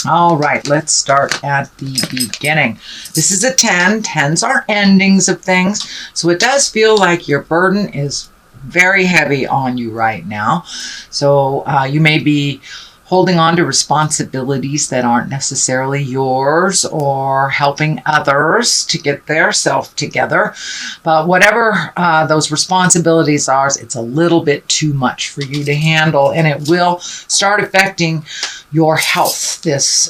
All right, let's start at the beginning. This is a 10. 10s are endings of things. So it does feel like your burden is very heavy on you right now. So you may be holding on to responsibilities that aren't necessarily yours, or helping others to get their self together. But whatever those responsibilities are, it's a little bit too much for you to handle, and it will start affecting your health. This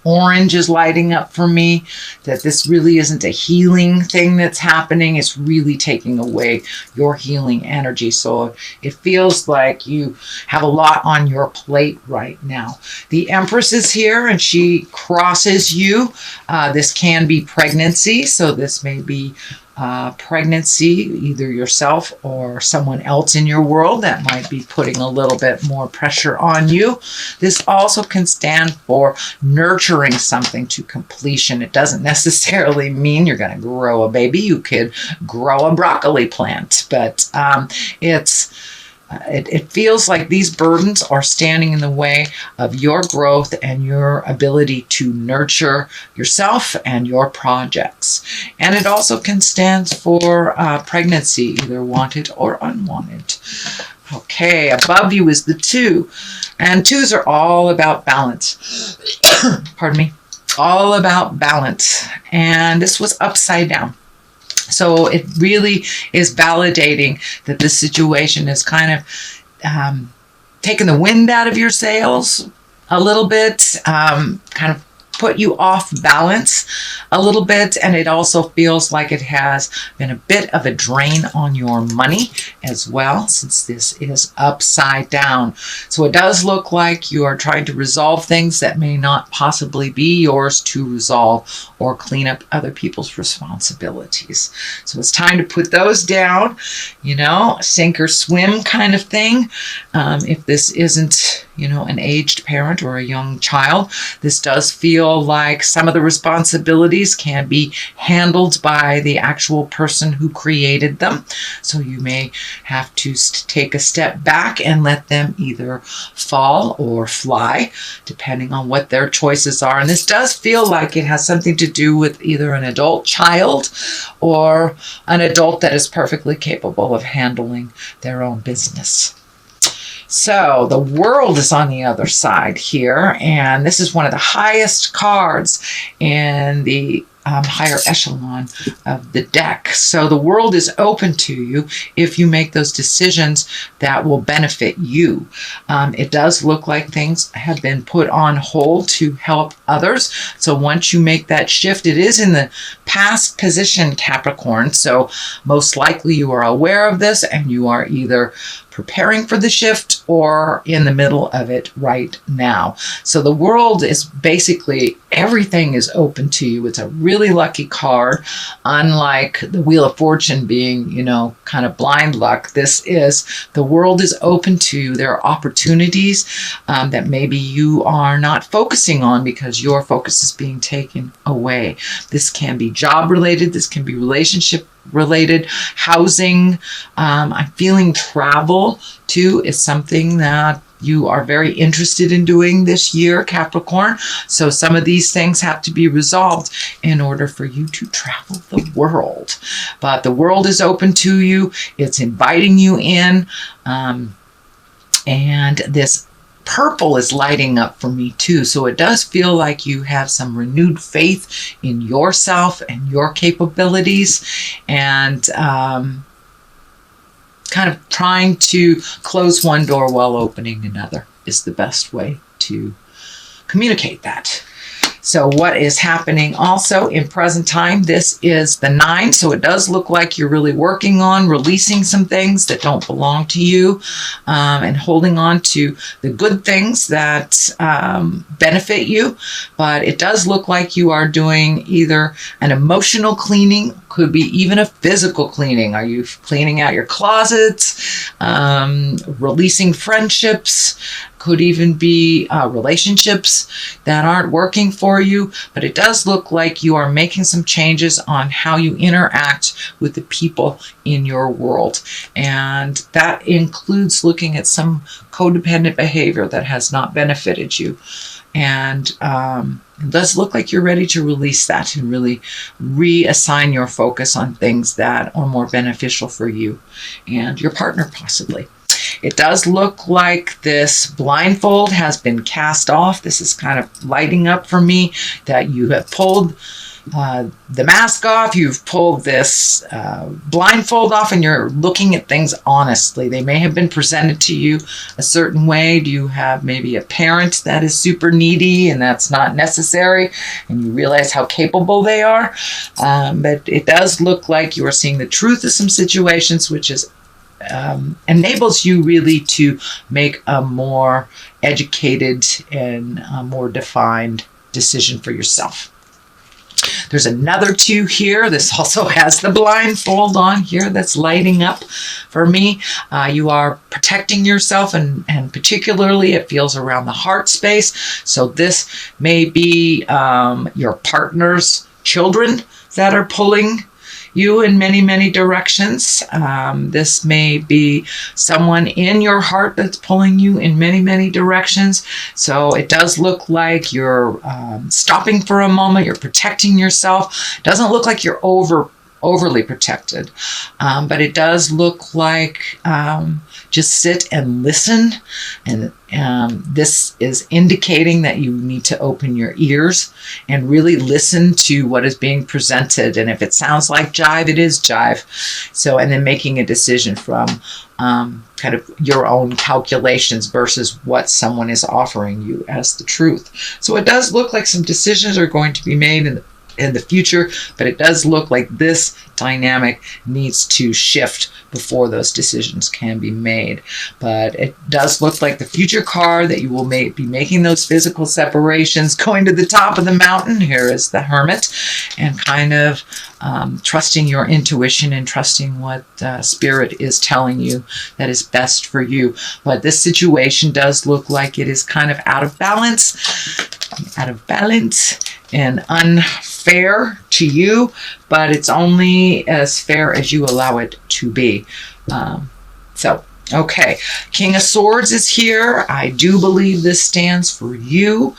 orange is lighting up for me that this really isn't a healing thing that's happening. It's really taking away your healing energy. So it feels like you have a lot on your plate right now. The Empress is here and she crosses you. This can be pregnancy. So this may be pregnancy, either yourself or someone else in your world that might be putting a little bit more pressure on you. This also can stand for nurturing something to completion. It doesn't necessarily mean you're going to grow a baby. You could grow a broccoli plant, but it feels like these burdens are standing in the way of your growth and your ability to nurture yourself and your projects. And it also can stand for pregnancy, either wanted or unwanted. Okay, above you is the 2. And 2s are all about balance. Pardon me. All about balance. And this was upside down. So it really is validating that this situation is kind of taking the wind out of your sails a little bit, kind of put you off balance a little bit. And it also feels like it has been a bit of a drain on your money as well, since this is upside down. So it does look like you are trying to resolve things that may not possibly be yours to resolve, or clean up other people's responsibilities. So it's time to put those down, sink or swim kind of thing. If this isn't, an aged parent or a young child, this does feel like some of the responsibilities can be handled by the actual person who created them. So you may have to take a step back and let them either fall or fly, depending on what their choices are. And this does feel like it has something to do with either an adult child or an adult that is perfectly capable of handling their own business. So the World is on the other side here, and this is one of the highest cards in the higher echelon of the deck. So the world is open to you if you make those decisions that will benefit you. It does look like things have been put on hold to help others. So once you make that shift, it is in the past position, Capricorn. So most likely you are aware of this and you are either preparing for the shift or in the middle of it right now. So the World is basically, everything is open to you. It's a really lucky card. Unlike the Wheel of Fortune being, kind of blind luck, this is, the world is open to you. There are opportunities that maybe you are not focusing on because your focus is being taken away. This can be job related. This can be relationship related, housing. I'm feeling travel too is something that you are very interested in doing this year, Capricorn. So some of these things have to be resolved in order for you to travel the world. But the world is open to you. It's inviting you in. And this purple is lighting up for me too. So it does feel like you have some renewed faith in yourself and your capabilities, and kind of trying to close one door while opening another is the best way to communicate that. So what is happening also in present time, this is the 9. So it does look like you're really working on releasing some things that don't belong to you, and holding on to the good things that benefit you. But it does look like you are doing either an emotional cleaning, could be even a physical cleaning. Are you cleaning out your closets, releasing friendships? Could even be relationships that aren't working for you, but it does look like you are making some changes on how you interact with the people in your world. And that includes looking at some codependent behavior that has not benefited you. And it does look like you're ready to release that and really reassign your focus on things that are more beneficial for you and your partner possibly. It does look like this blindfold has been cast off. This is kind of lighting up for me that you have pulled the mask off, you've pulled this blindfold off, and you're looking at things honestly. They may have been presented to you a certain way. Do you have maybe a parent that is super needy and that's not necessary, and you realize how capable they are? But it does look like you are seeing the truth of some situations, which is enables you really to make a more educated and more defined decision for yourself. There's another 2 here. This also has the blindfold on here that's lighting up for me. You are protecting yourself, and particularly it feels around the heart space. So this may be your partner's children that are pulling you in many, many directions. This may be someone in your heart that's pulling you in many, many directions. So it does look like you're stopping for a moment. You're protecting yourself. It doesn't look like you're overly protected, but it does look like just sit and listen, and this is indicating that you need to open your ears and really listen to what is being presented. And if it sounds like jive, it is jive. So, and then making a decision from kind of your own calculations versus what someone is offering you as the truth. So it does look like some decisions are going to be made in the future, but it does look like this dynamic needs to shift before those decisions can be made. But it does look like the future card that you will be making those physical separations, going to the top of the mountain. Here is the Hermit, and kind of trusting your intuition and trusting what Spirit is telling you that is best for you. But this situation does look like it is kind of out of balance and unfair to you, but it's only as fair as you allow it to be. Okay, King of Swords is here. I do believe this stands for you.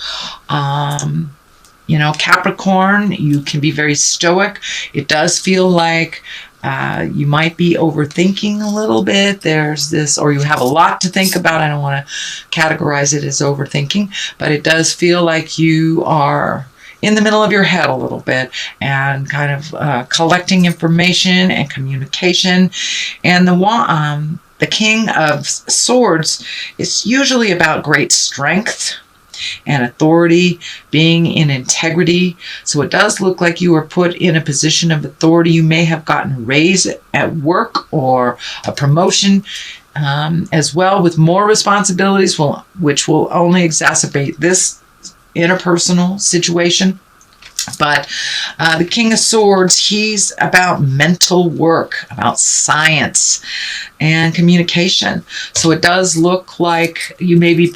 Capricorn, you can be very stoic. It does feel like you might be overthinking a little bit. There's this, or you have a lot to think about. I don't want to categorize it as overthinking, but it does feel like you are in the middle of your head a little bit and kind of collecting information and communication. And the King of Swords is usually about great strength and authority, being in integrity. So it does look like you were put in a position of authority. You may have gotten a raise at work or a promotion as well, with more responsibilities, which will only exacerbate this interpersonal situation. But the King of Swords, he's about mental work, about science and communication. So it does look like you may be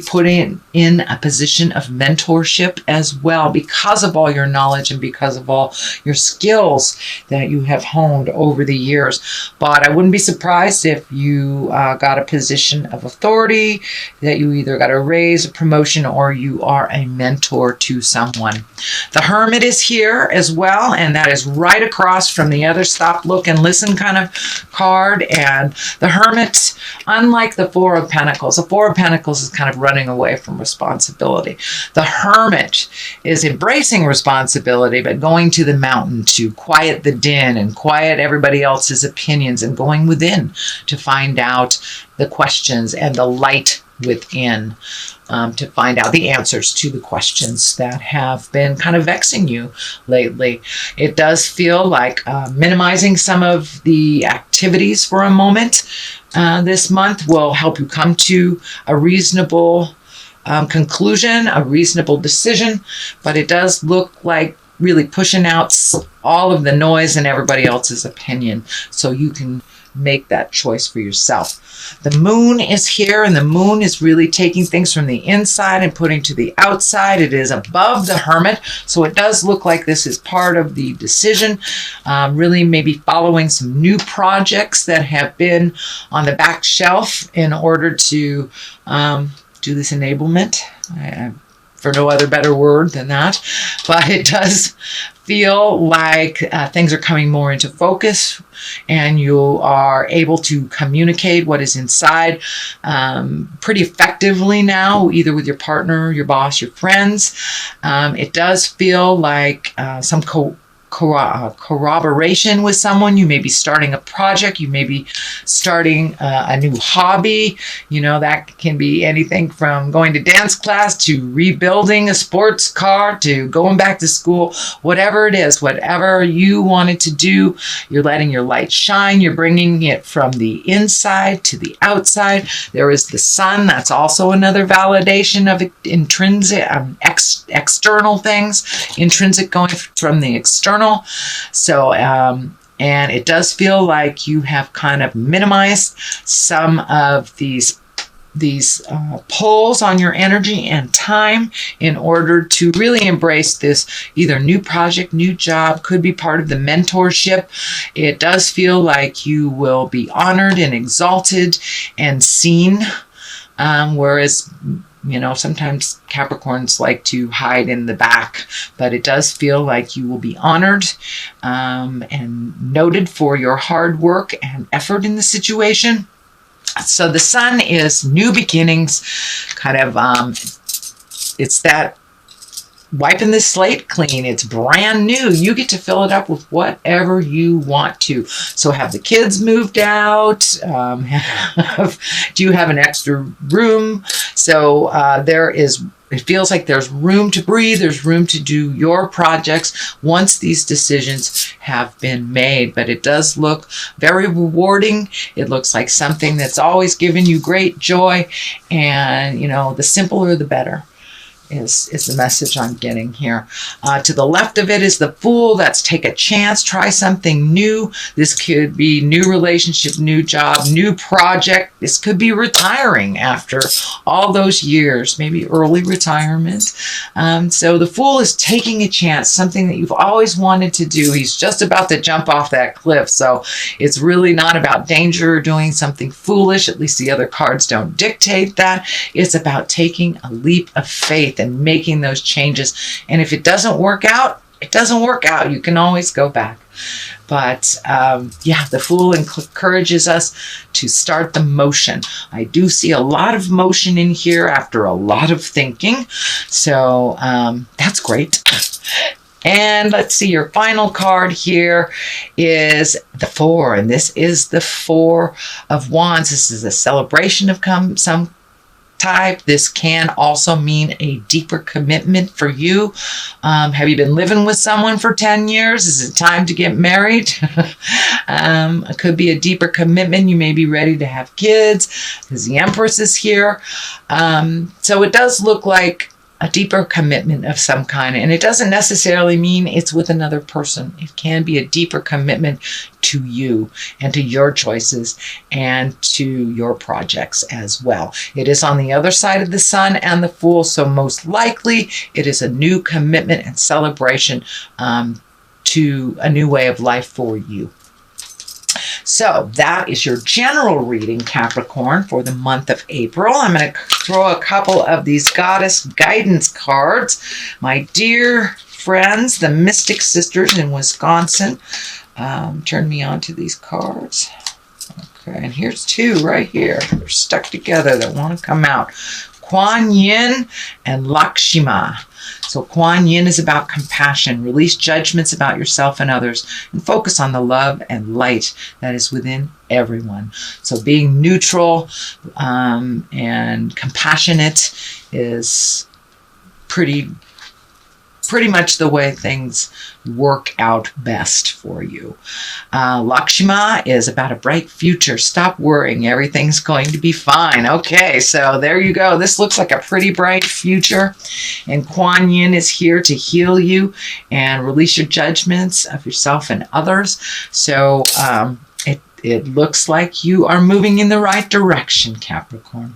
put in a position of mentorship as well, because of all your knowledge and because of all your skills that you have honed over the years. But I wouldn't be surprised if you got a position of authority, that you either got a raise, a promotion, or you are a mentor to someone. The Hermit is here as well, and that is right across from the other stop, look, and listen kind of card. And the Hermit, unlike the Four of Pentacles, the Four of Pentacles is kind of running away from responsibility. The Hermit is embracing responsibility, but going to the mountain to quiet the din and quiet everybody else's opinions, and going within to find out the questions and the light within, to find out the answers to the questions that have been kind of vexing you lately. It does feel like minimizing some of the activities for a moment this month will help you come to a reasonable conclusion, a reasonable decision. But it does look like really pushing out all of the noise and everybody else's opinion, so you can make that choice for yourself. The Moon is here, and the Moon is really taking things from the inside and putting to the outside. It is above the Hermit, so it does look like this is part of the decision, really maybe following some new projects that have been on the back shelf in order to do this enablement. for no other better word than that. But it does feel like things are coming more into focus, and you are able to communicate what is inside pretty effectively now, either with your partner, your boss, your friends. It does feel like some corroboration with someone. You may be starting a project. You may be starting a new hobby. You know, that can be anything from going to dance class to rebuilding a sports car to going back to school. Whatever it is, whatever you wanted to do, you're letting your light shine. You're bringing it from the inside to the outside. There is the sun. That's also another validation of intrinsic, external things. Intrinsic going from the external. So, and it does feel like you have kind of minimized some of these pulls on your energy and time in order to really embrace this either new project, new job, could be part of the mentorship. It does feel like you will be honored and exalted and seen, whereas sometimes Capricorns like to hide in the back, but it does feel like you will be honored and noted for your hard work and effort in the situation. So the sun is new beginnings, kind of, it's that wiping the slate clean. It's brand new. You get to fill it up with whatever you want to. So have the kids moved out? Do you have an extra room? So it feels like there's room to breathe. There's room to do your projects once these decisions have been made. But it does look very rewarding. It looks like something that's always given you great joy. And, the simpler the better. Is the message I'm getting here. To the left of it is the Fool. That's take a chance, try something new. This could be new relationship, new job, new project. This could be retiring after all those years, maybe early retirement. So the Fool is taking a chance, something that you've always wanted to do. He's just about to jump off that cliff. So it's really not about danger or doing something foolish. At least the other cards don't dictate that. It's about taking a leap of faith and making those changes. And if it doesn't work out, it doesn't work out. You can always go back. But the Fool encourages us to start the motion. I do see a lot of motion in here after a lot of thinking. So that's great. And let's see, your final card here is the Four. And this is the Four of Wands. This is a celebration of some type. This can also mean a deeper commitment for you. Have you been living with someone for 10 years? Is it time to get married? It could be a deeper commitment. You may be ready to have kids because the Empress is here. So it does look like a deeper commitment of some kind. And it doesn't necessarily mean it's with another person. It can be a deeper commitment to you and to your choices and to your projects as well. It is on the other side of the Sun and the Fool, so most likely it is a new commitment and celebration to a new way of life for you. So that is your general reading, Capricorn, for the month of April. I'm going to throw a couple of these Goddess Guidance cards. My dear friends, the Mystic Sisters in Wisconsin, turn me on to these cards. Okay, and here's two right here. They're stuck together that want to come out. Kuan Yin and Lakshmi. So Kuan Yin is about compassion. Release judgments about yourself and others and focus on the love and light that is within everyone. So being neutral and compassionate is pretty much the way things work out best for you. Lakshmi is about a bright future. Stop worrying. Everything's going to be fine. Okay, so there you go. This looks like a pretty bright future. And Kuan Yin is here to heal you and release your judgments of yourself and others. So it looks like you are moving in the right direction, Capricorn.